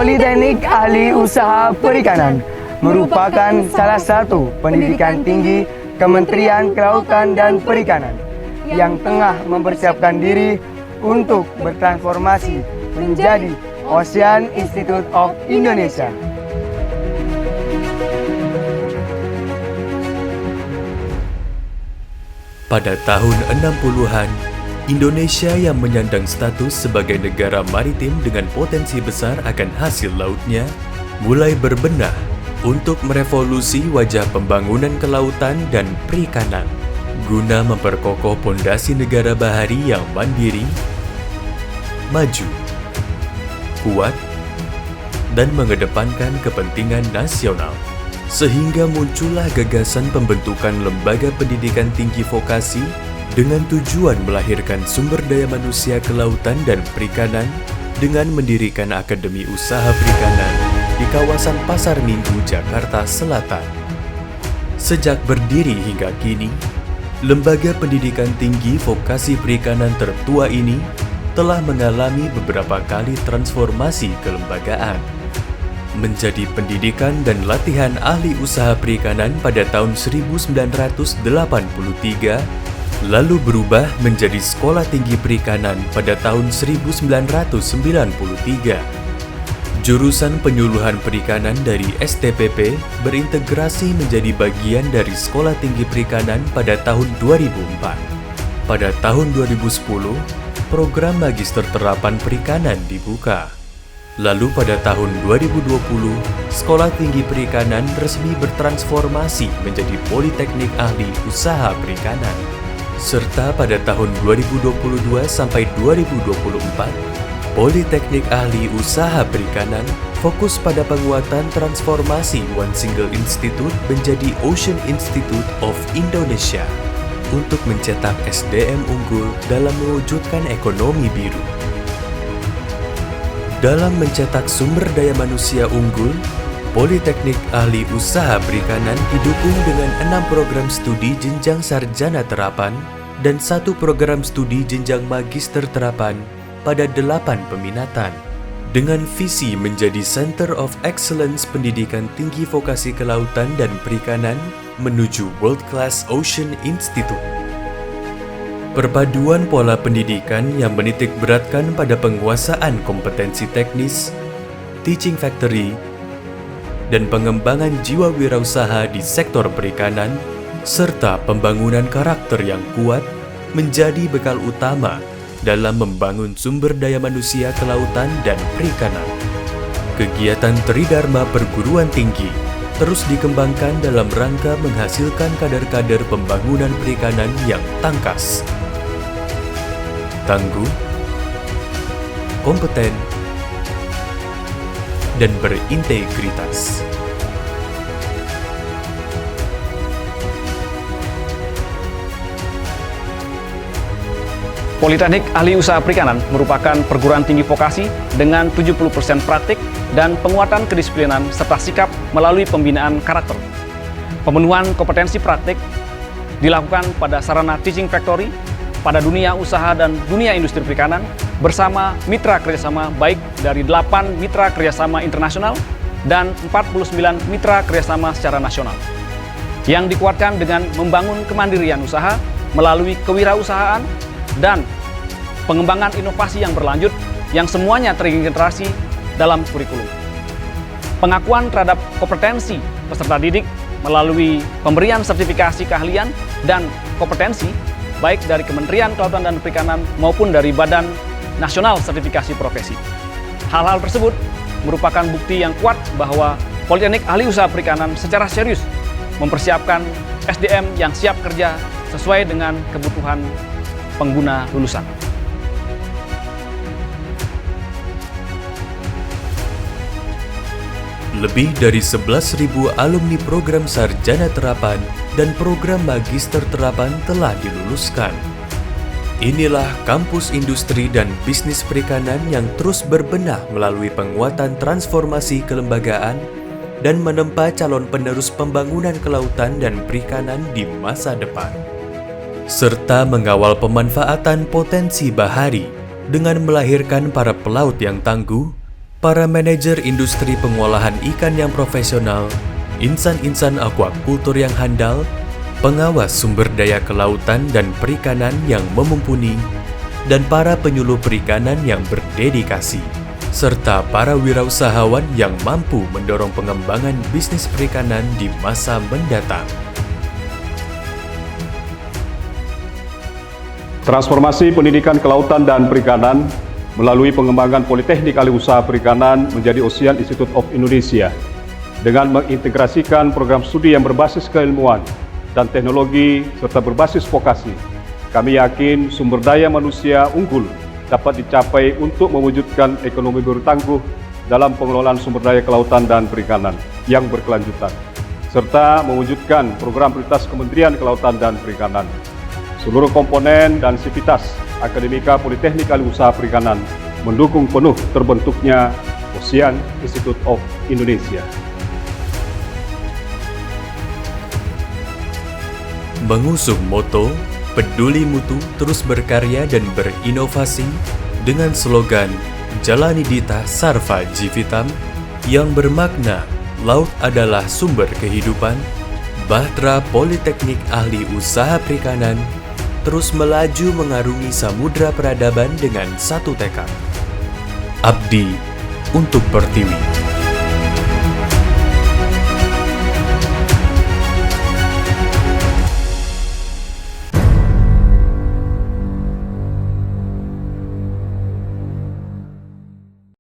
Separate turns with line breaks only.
Politeknik Ahli Usaha Perikanan merupakan salah satu pendidikan tinggi Kementerian Kelautan dan Perikanan yang tengah mempersiapkan diri untuk bertransformasi menjadi Ocean Institute of Indonesia.
Pada tahun 60-an, Indonesia yang menyandang status sebagai negara maritim dengan potensi besar akan hasil lautnya, mulai berbenah untuk merevolusi wajah pembangunan kelautan dan perikanan, guna memperkokoh pondasi negara bahari yang mandiri, maju, kuat, dan mengedepankan kepentingan nasional. Sehingga muncullah gagasan pembentukan lembaga pendidikan tinggi vokasi dengan tujuan melahirkan sumber daya manusia kelautan dan perikanan dengan mendirikan Akademi Usaha Perikanan di kawasan Pasar Minggu, Jakarta Selatan. Sejak berdiri hingga kini, lembaga pendidikan tinggi vokasi perikanan tertua ini telah mengalami beberapa kali transformasi kelembagaan. Menjadi pendidikan dan latihan ahli usaha perikanan pada tahun 1983, lalu berubah menjadi Sekolah Tinggi Perikanan pada tahun 1993. Jurusan penyuluhan perikanan dari STPP berintegrasi menjadi bagian dari Sekolah Tinggi Perikanan pada tahun 2004. Pada tahun 2010, program Magister Terapan Perikanan dibuka. Lalu pada tahun 2020, Sekolah Tinggi Perikanan resmi bertransformasi menjadi Politeknik Ahli Usaha Perikanan. Serta pada tahun 2022 sampai 2024, Politeknik Ahli Usaha Perikanan fokus pada penguatan transformasi One Single Institute menjadi Ocean Institute of Indonesia untuk mencetak SDM unggul dalam mewujudkan ekonomi biru. Dalam mencetak sumber daya manusia unggul, Politeknik Ahli Usaha Perikanan didukung dengan 6 program studi jenjang sarjana terapan dan 1 program studi jenjang magister terapan pada 8 peminatan. Dengan visi menjadi Center of Excellence Pendidikan Tinggi Vokasi Kelautan dan Perikanan menuju World Class Ocean Institute. Perpaduan pola pendidikan yang menitik beratkan pada penguasaan kompetensi teknis, teaching factory, dan pengembangan jiwa wirausaha di sektor perikanan, serta pembangunan karakter yang kuat menjadi bekal utama dalam membangun sumber daya manusia kelautan dan perikanan. Kegiatan Tridharma Perguruan Tinggi terus dikembangkan dalam rangka menghasilkan kader-kader pembangunan perikanan yang tangkas, tangguh, kompeten, dan berintegritas.
Politeknik Ahli Usaha Perikanan merupakan perguruan tinggi vokasi dengan 70% praktik dan penguatan kedisiplinan serta sikap melalui pembinaan karakter. Pemenuhan kompetensi praktik dilakukan pada sarana teaching factory, pada dunia usaha dan dunia industri perikanan bersama mitra kerjasama baik dari 8 mitra kerjasama internasional dan 49 mitra kerjasama secara nasional, yang dikuatkan dengan membangun kemandirian usaha melalui kewirausahaan dan pengembangan inovasi yang berlanjut yang semuanya terintegrasi dalam kurikulum. Pengakuan terhadap kompetensi peserta didik melalui pemberian sertifikasi keahlian dan kompetensi baik dari Kementerian Kelautan dan Perikanan maupun dari Badan Nasional Sertifikasi Profesi. Hal-hal tersebut merupakan bukti yang kuat bahwa Politeknik Ahli Usaha Perikanan secara serius mempersiapkan SDM yang siap kerja sesuai dengan kebutuhan pengguna lulusan.
Lebih dari 11.000 alumni program sarjana terapan dan program magister terapan telah diluluskan. Inilah kampus industri dan bisnis perikanan yang terus berbenah melalui penguatan transformasi kelembagaan dan menempa calon penerus pembangunan kelautan dan perikanan di masa depan, serta mengawal pemanfaatan potensi bahari dengan melahirkan para pelaut yang tangguh, para manajer industri pengolahan ikan yang profesional, insan-insan akuakultur yang handal, pengawas sumber daya kelautan dan perikanan yang mumpuni, dan para penyuluh perikanan yang berdedikasi, serta para wirausahawan yang mampu mendorong pengembangan bisnis perikanan di masa mendatang.
Transformasi pendidikan kelautan dan perikanan melalui pengembangan Politeknik Alih Usaha Perikanan menjadi Ocean Institute of Indonesia dengan mengintegrasikan program studi yang berbasis keilmuan dan teknologi serta berbasis vokasi. Kami yakin sumber daya manusia unggul dapat dicapai untuk mewujudkan ekonomi bertangguh dalam pengelolaan sumber daya kelautan dan perikanan yang berkelanjutan, serta mewujudkan program prioritas Kementerian Kelautan dan Perikanan. Seluruh komponen dan sivitas Akademika Politeknik Alih Usaha Perikanan mendukung penuh terbentuknya Ocean Institute of Indonesia.
Mengusung moto Peduli Mutu Terus Berkarya dan Berinovasi dengan slogan Jalani Dita Sarva Jivitam yang bermakna laut adalah sumber kehidupan, Bahtera Politeknik Ahli Usaha Perikanan terus melaju mengarungi samudra peradaban dengan satu tekad. Abdi untuk Pertiwi.